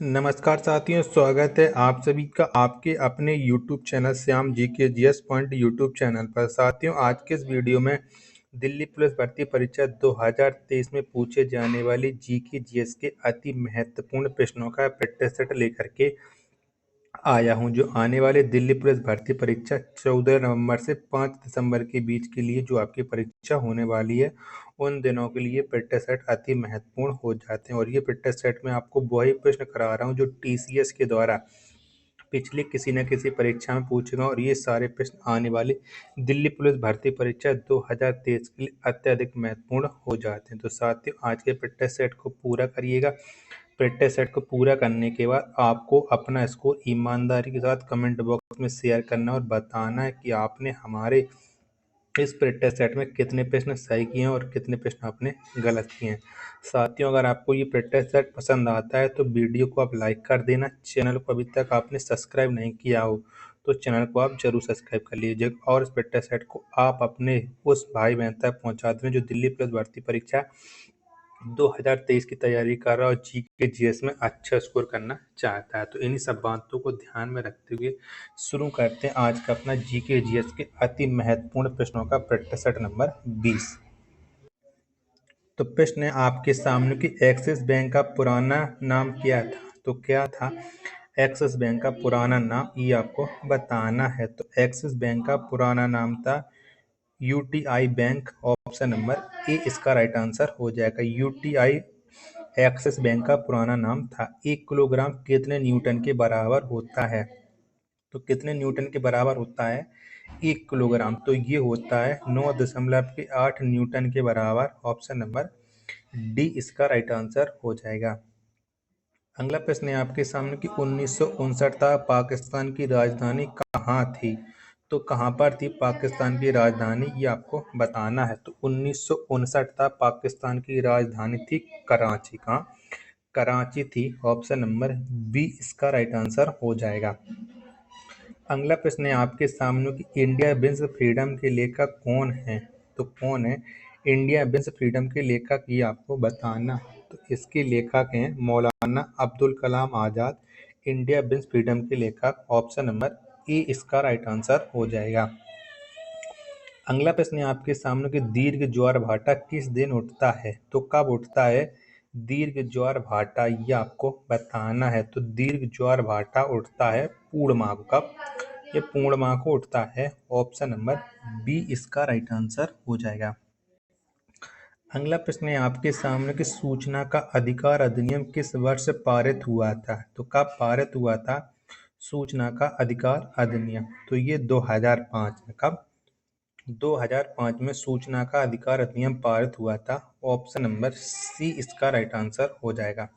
नमस्कार साथियों, स्वागत है आप सभी का आपके अपने YouTube चैनल श्याम जी के जीएस पॉइंट यूट्यूब चैनल पर। साथियों, आज के इस वीडियो में दिल्ली पुलिस भर्ती परीक्षा 2023 में पूछे जाने वाली जीके जीएस के अति महत्वपूर्ण प्रश्नों का प्रैक्टिस सेट लेकर के आया हूं। जो आने वाले दिल्ली पुलिस भर्ती परीक्षा 14 नवंबर से 5 दिसंबर के बीच के लिए जो आपकी परीक्षा होने वाली है, उन दिनों के लिए प्रैक्टिस सेट अति महत्वपूर्ण हो जाते हैं। और ये प्रैक्टिस सेट में आपको वही प्रश्न करा रहा हूँ जो टीसीएस के द्वारा पिछली किसी न किसी परीक्षा में पूछे गए, और ये सारे प्रश्न आने वाले दिल्ली पुलिस भर्ती परीक्षा 2023 के लिए अत्यधिक महत्वपूर्ण हो जाते हैं। तो साथियों, आज के प्रैक्टिस सेट को पूरा करिएगा। प्रैक्टिस सेट को पूरा करने के बाद आपको अपना स्कोर ईमानदारी के साथ कमेंट बॉक्स में शेयर करना और बताना है कि आपने हमारे इस प्रैक्टिस सेट में कितने प्रश्न सही किए हैं और कितने प्रश्न आपने गलत किए हैं। साथियों, अगर आपको ये प्रैक्टिस सेट पसंद आता है तो वीडियो को आप लाइक कर देना। चैनल को अभी तक आपने सब्सक्राइब नहीं किया हो तो चैनल को आप जरूर सब्सक्राइब कर लीजिए, और इस प्रैक्टिस सेट को आप अपने उस भाई बहन तक पहुँचा दें जो दिल्ली पुलिस भर्ती परीक्षा 2023 की तैयारी कर रहा है और जीके जीएस में अच्छा स्कोर करना चाहता है। तो इन्हीं सब बातों को ध्यान में रखते हुए शुरू करते हैं आज का अपना जीके जीएस के अति महत्वपूर्ण प्रश्नों का प्रैक्टिस सेट नंबर 20। तो प्रश्न है आपके सामने कि एक्सिस बैंक का पुराना नाम क्या था। तो क्या था एक्सिस बैंक का पुराना नाम, ये आपको बताना है। तो एक्सिस बैंक का पुराना नाम था UTI bank. Option number A इसका राइट आंसर हो जाएगा। यूटीआई एक्सिस बैंक का पुराना नाम था। 1 किलोग्राम कितने न्यूटन के बराबर होता है। तो कितने न्यूटन के बराबर होता है 1 किलोग्राम। तो ये होता है 9.8 न्यूटन के बराबर। ऑप्शन नंबर डी इसका राइट आंसर हो जाएगा। अगला प्रश्न है आपके सामने कि 1959 तक पाकिस्तान की राजधानी कहाँ थी। तो कहाँ पर थी पाकिस्तान की राजधानी, ये आपको बताना है। तो 1959 तक पाकिस्तान की राजधानी थी कराची। कहाँ? कराची थी। ऑप्शन नंबर बी इसका राइट आंसर हो जाएगा। अगला प्रश्न है आपके सामने कि इंडिया विंस फ्रीडम के लेखक कौन है। तो कौन है इंडिया विंस फ्रीडम के लेखक, ये आपको बताना। तो इसके लेखक हैं मौलाना Abdul Kalam Azad, India wins freedom के लेखक। ऑप्शन नंबर ए इसका राइट आंसर हो जाएगा। अगला प्रश्न है आपके सामने कि दीर्घ ज्वार भाटा किस दिन उठता है। तो कब उठता है दीर्घ ज्वार भाटा, ये आपको बताना है। तो दीर्घ ज्वार भाटा उठता है पूर्णिमा को। कब? ये पूर्णिमा को उठता है। ऑप्शन नंबर बी इसका राइट आंसर हो जाएगा। अगला प्रश्न है आपके सामने कि सूचना का अधिकार अधिनियम किस वर्ष पारित हुआ था। तो कब पारित हुआ था सूचना का अधिकार अधिनियम। तो ये 2005 में। कब? 2005 में सूचना का अधिकार अधिनियम पारित हुआ था। ऑप्शन नंबर सी इसका राइट आंसर हो जाएगा।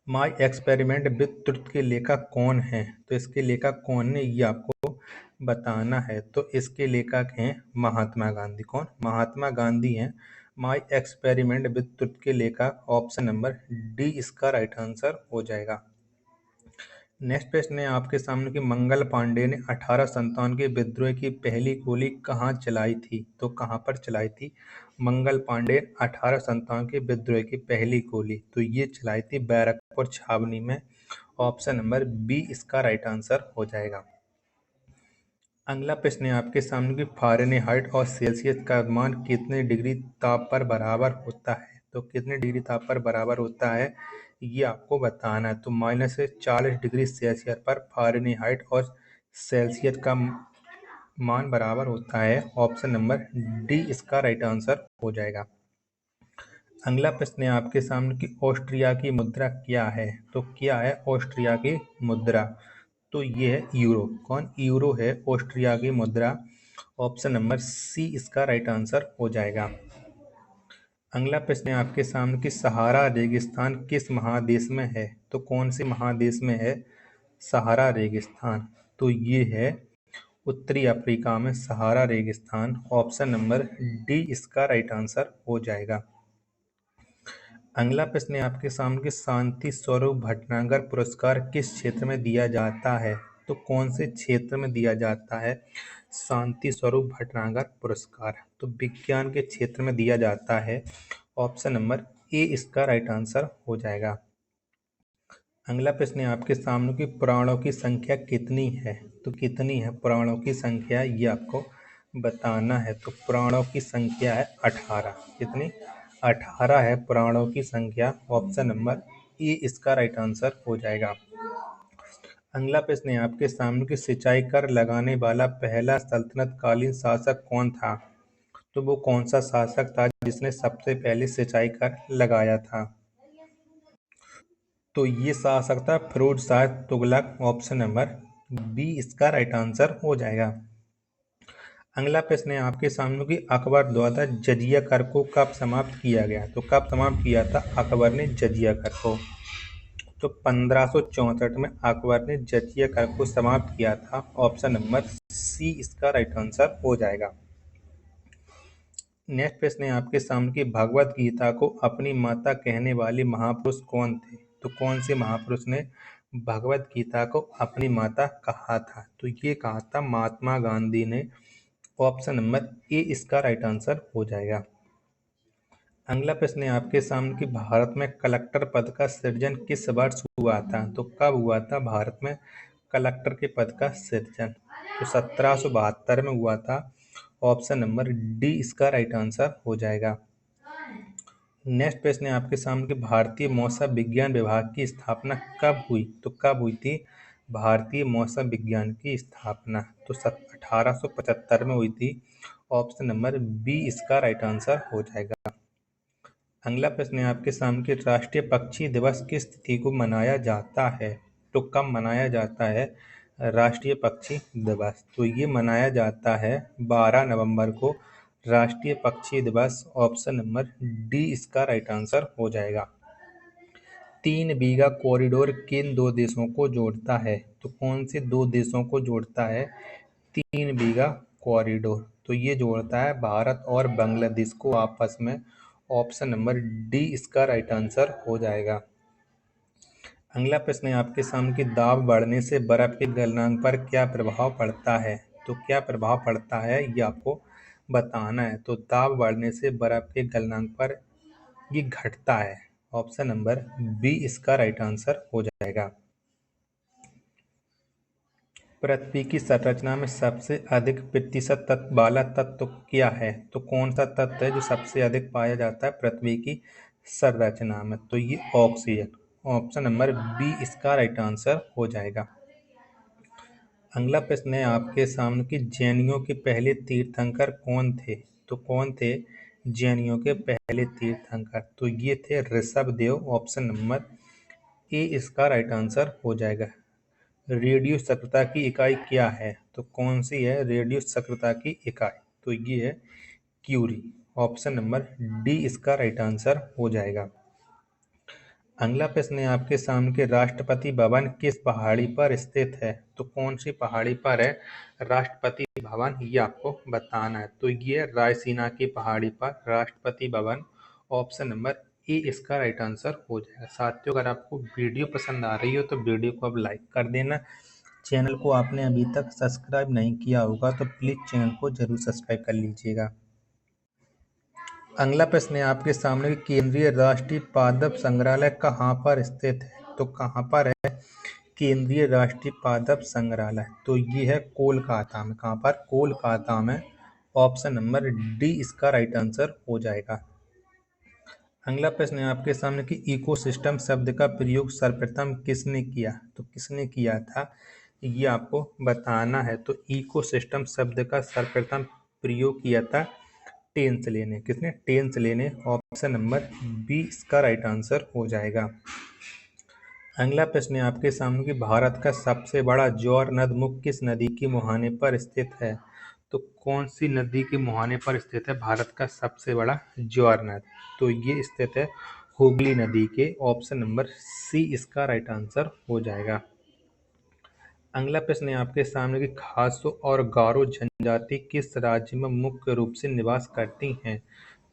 माई एक्सपेरिमेंट विद ट्रुथ के लेखक कौन हैं। तो इसके लेखक कौन है, ये आपको बताना है। तो इसके लेखक हैं महात्मा गांधी। कौन? महात्मा गांधी हैं माई एक्सपेरिमेंट विद ट्रुथ के लेखक। ऑप्शन नंबर डी इसका राइट आंसर हो जाएगा। नेक्स्ट प्रश्न है आपके सामने कि मंगल पांडे ने 1857 विद्रोह की पहली गोली कहाँ चलाई थी। तो कहाँ पर चलाई थी मंगल पांडे 1857 विद्रोह की पहली गोली। तो ये चलाई थी बैरकपुर छावनी में। ऑप्शन नंबर बी इसका राइट आंसर हो जाएगा। अगला प्रश्न है आपके सामने कि फ़ारेनहाइट और सेल्सियस का मान कितने डिग्री ताप पर बराबर होता है। तो कितने डिग्री ताप पर बराबर होता है, ये आपको बताना है। तो -40 डिग्री सेल्सियस पर फ़ारेनहाइट और सेल्सियस का मान बराबर होता है। ऑप्शन नंबर डी इसका राइट आंसर हो जाएगा। अगला प्रश्न है आपके सामने कि ऑस्ट्रिया की मुद्रा क्या है। तो क्या है ऑस्ट्रिया की मुद्रा। तो ये है यूरो। कौन? यूरो है ऑस्ट्रिया की मुद्रा। ऑप्शन नंबर सी इसका राइट आंसर हो जाएगा। अगला प्रश्न है आपके सामने कि सहारा रेगिस्तान किस महादेश में है। तो कौन से महादेश में है सहारा रेगिस्तान। तो ये है उत्तरी अफ्रीका में सहारा रेगिस्तान। ऑप्शन नंबर डी इसका राइट आंसर हो जाएगा। अगला प्रश्न है आपके सामने कि शांति स्वरूप भटनागर पुरस्कार किस क्षेत्र में दिया जाता है। तो कौन से क्षेत्र में दिया जाता है शांति स्वरूप भटनागर पुरस्कार। तो विज्ञान के क्षेत्र में दिया जाता है। ऑप्शन नंबर ए इसका राइट आंसर हो जाएगा। अगला प्रश्न है आपके सामने कि प्राणों की संख्या कितनी है। तो कितनी है प्राणों की संख्या, ये आपको बताना है। तो प्राणों की संख्या है 18। कितनी? 18 है प्राणों की संख्या। ऑप्शन नंबर ए इसका राइट आंसर हो जाएगा। अगला प्रश्न है आपके सामने कि सिंचाई कर लगाने वाला पहला सल्तनत कालीन शासक कौन था। तो वो कौन सा शासक था जिसने सबसे पहले सिंचाई कर लगाया था। तो ये शासक था Firoz Shah Tughlaq. Option number B इसका राइट आंसर हो जाएगा। अगला प्रश्न है आपके सामने कि अकबर द्वारा जजिया कर को कब समाप्त किया गया। तो कब समाप्त किया था अकबर ने जजिया कर को। तो 1564 में अकबर ने जजिया कर को समाप्त किया था। ऑप्शन नंबर सी इसका राइट आंसर हो जाएगा। नेक्स्ट प्रश्न है आपके सामने कि भगवत गीता को अपनी माता कहने वाले महापुरुष कौन थे। तो कौन से महापुरुष ने भगवत गीता को अपनी माता कहा था। तो ये कहा था महात्मा गांधी ने। ऑप्शन नंबर ए इसका राइट आंसर हो जाएगा। अगला प्रश्न है आपके सामने कि भारत में कलेक्टर पद का सृजन किस वर्ष हुआ था। तो कब हुआ था भारत में कलेक्टर के पद का सृजन। तो 1772 में हुआ था। ऑप्शन नंबर डी इसका राइट आंसर हो जाएगा। नेक्स्ट प्रश्न है आपके सामने कि भारतीय मौसम विज्ञान विभाग की स्थापना कब हुई। तो कब हुई थी भारतीय मौसम विज्ञान की स्थापना। तो 1875 में हुई थी। ऑप्शन नंबर बी इसका राइट आंसर हो जाएगा। अगला प्रश्न है आपके सामने कि राष्ट्रीय पक्षी दिवस किस तिथि को मनाया जाता है। तो कब मनाया जाता है राष्ट्रीय पक्षी दिवस। तो ये मनाया जाता है 12 नवंबर को राष्ट्रीय पक्षी दिवस। ऑप्शन नंबर डी इसका राइट आंसर हो जाएगा। 3 बीघा कॉरिडोर किन दो देशों को जोड़ता है। तो कौन से दो देशों को जोड़ता है 3 बीघा कॉरिडोर। तो ये जोड़ता है भारत और बांग्लादेश को आपस में। ऑप्शन नंबर डी इसका राइट आंसर हो जाएगा। अगला प्रश्न है आपके सामने कि दाब बढ़ने से बर्फ के गलनांक पर क्या प्रभाव पड़ता है। तो क्या प्रभाव पड़ता है ये आपको बताना है। तो दाब बढ़ने से बर्फ के गलनांक पर ये घटता है। ऑप्शन नंबर बी इसका राइट आंसर हो जाएगा। पृथ्वी की संरचना में सबसे अधिक प्रतिशत तत्व वाला तत्व क्या है। तो कौन सा तत्व है जो सबसे अधिक पाया जाता है पृथ्वी की संरचना में। तो ये ऑक्सीजन। ऑप्शन नंबर बी इसका राइट आंसर हो जाएगा। अगला प्रश्न है आपके सामने कि जैनियों के पहले तीर्थंकर कौन थे। तो कौन थे जैनियों के पहले तीर्थंकर। तो ये थे Rishabh Dev. Option number A इसका राइट आंसर हो जाएगा। रेडियो सक्रियता की इकाई क्या है। तो कौन सी है रेडियो सक्रियता की इकाई। तो ये है क्यूरी। ऑप्शन नंबर डी इसका राइट आंसर हो जाएगा। अगला प्रश्न है आपके सामने कि राष्ट्रपति भवन किस पहाड़ी पर स्थित है। तो कौन सी पहाड़ी पर है राष्ट्रपति भवन, ये आपको बताना है। तो ये रायसीना की पहाड़ी पर Rashtrapati Bhavan. Option number A इसका राइट आंसर हो जाएगा। साथियों अगर आपको वीडियो पसंद आ रही हो तो वीडियो को अब लाइक कर देना। चैनल को आपने अभी तक सब्सक्राइब नहीं किया होगा तो प्लीज़ चैनल को जरूर सब्सक्राइब कर लीजिएगा। अगला प्रश्न है आपके सामने कि केंद्रीय राष्ट्रीय पादप संग्रहालय कहाँ पर स्थित है। तो कहाँ पर है केंद्रीय राष्ट्रीय पादप संग्रहालय। तो ये है कोलकाता में। कहाँ पर कोलकाता में। ऑप्शन नंबर डी इसका राइट आंसर हो जाएगा। अगला प्रश्न है आपके सामने कि इकोसिस्टम शब्द का प्रयोग सर्वप्रथम किसने किया। तो किसने किया था ये आपको बताना है। तो इकोसिस्टम शब्द का सर्वप्रथम प्रयोग किया था टेंसले ने। किसने टेंसले ने। ऑप्शन नंबर बी इसका राइट आंसर हो जाएगा। अगला प्रश्न है आपके सामने कि भारत का सबसे बड़ा ज्वार नद मुख किस नदी के मुहाने पर स्थित है। तो कौन सी नदी के मुहाने पर स्थित है भारत का सबसे बड़ा ज्वार नद। तो ये स्थित है हुगली नदी के। ऑप्शन नंबर सी इसका राइट आंसर हो जाएगा। अगला प्रश्न है आपके सामने कि खासो और गारो जनजाति किस राज्य में मुख्य रूप से निवास करती हैं।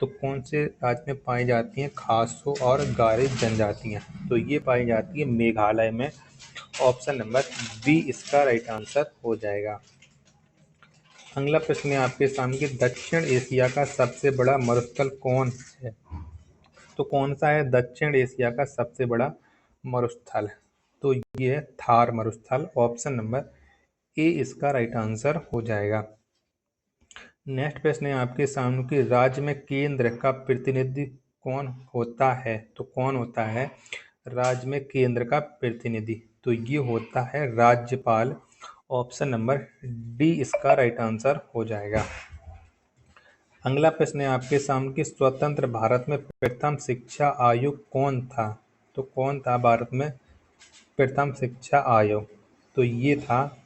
तो कौन से राज्य में पाई जाती हैं खासो और गारो जनजातियां। तो ये पाई जाती है मेघालय में। ऑप्शन नंबर बी इसका राइट आंसर हो जाएगा। अगला प्रश्न है आपके सामने कि दक्षिण एशिया का सबसे बड़ा मरुस्थल कौन है। तो कौन सा है दक्षिण एशिया का सबसे बड़ा मरुस्थल। तो ये है थार मरुस्थल। ऑप्शन नंबर ए इसका राइट आंसर हो जाएगा। नेक्स्ट प्रश्न है आपके सामने कि राज्य में केंद्र का प्रतिनिधि कौन होता है? तो कौन होता है राज्य में केंद्र का प्रतिनिधि? तो ये होता है राज्यपाल। ऑप्शन नंबर डी इसका राइट आंसर हो जाएगा। अगला प्रश्न है आपके सामने कि स्वतंत्र भारत में प्रथम शिक्षा आयोग कौन था? तो कौन था भारत में प्रथम शिक्षा आयोग? तो ये था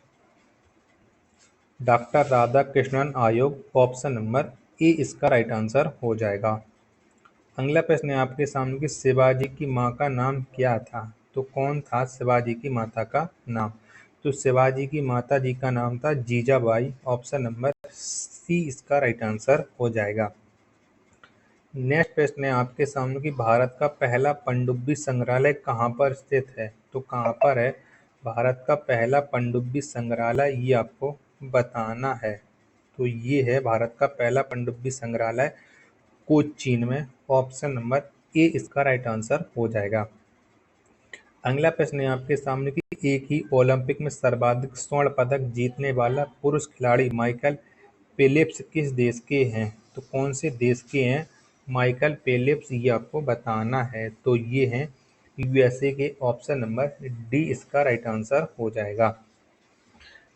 डॉक्टर राधाकृष्णन आयोग। ऑप्शन नंबर ए इसका राइट आंसर हो जाएगा। अगला प्रश्न है आपके सामने कि शिवाजी की माँ का नाम क्या था? तो कौन था शिवाजी की माता का नाम? तो शिवाजी की माता जी का नाम था जीजाबाई। ऑप्शन नंबर सी इसका राइट आंसर हो जाएगा। नेक्स्ट प्रश्न है आपके सामने कि भारत का पहला पनडुब्बी संग्रहालय कहाँ पर स्थित है? तो कहाँ पर है भारत का पहला पनडुब्बी संग्रहालय? ये आपको बताना है। तो ये है भारत का पहला पनडुब्बी संग्रहालय कोचीन में। ऑप्शन नंबर ए इसका राइट आंसर हो जाएगा। अगला प्रश्न है आपके सामने कि एक ही ओलंपिक में सर्वाधिक स्वर्ण पदक जीतने वाला पुरुष खिलाड़ी माइकल फेलिप्स किस देश के हैं? तो कौन से देश के हैं माइकल फेलिप्स? ये आपको बताना है। तो ये हैं यूएसए के। ऑप्शन नंबर डी इसका राइट आंसर हो जाएगा।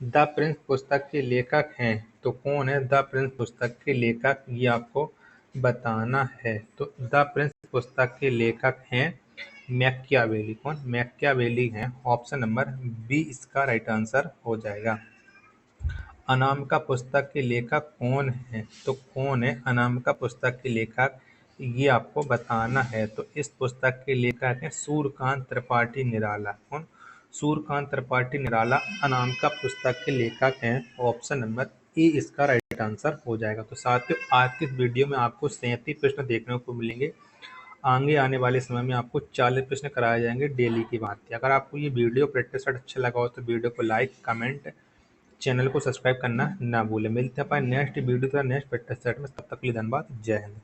द प्रिंस पुस्तक के लेखक हैं। तो कौन है द प्रिंस पुस्तक के लेखक? ये आपको बताना है। तो द प्रिंस पुस्तक के लेखक हैं मैकियावेली। कौन? मैकियावेली हैं। ऑप्शन नंबर बी इसका राइट आंसर हो जाएगा। अनामिका पुस्तक के लेखक कौन है? तो कौन है अनामिका पुस्तक के लेखक? ये आपको बताना है। तो इस पुस्तक के लेखक हैं सूर्यकांत त्रिपाठी निराला। कौन? सूर्यकांत त्रिपाठी निराला अनामिका पुस्तक के लेखक हैं। ऑप्शन नंबर ए इसका राइट आंसर हो जाएगा। तो साथियों आज की इस वीडियो में आपको 37 प्रश्न देखने को मिलेंगे। आगे आने वाले समय में आपको 40 प्रश्न कराए जाएंगे डेली की बात। अगर आपको ये वीडियो प्रैक्टिस सेट अच्छा लगा हो तो वीडियो को लाइक, कमेंट, चैनल को सब्सक्राइब करना ना भूलें। मिलते हैं अपन नेक्स्ट वीडियो का नेक्स्ट प्रैक्टिस सेट में। तब तक के लिए धन्यवाद। जय हिंद।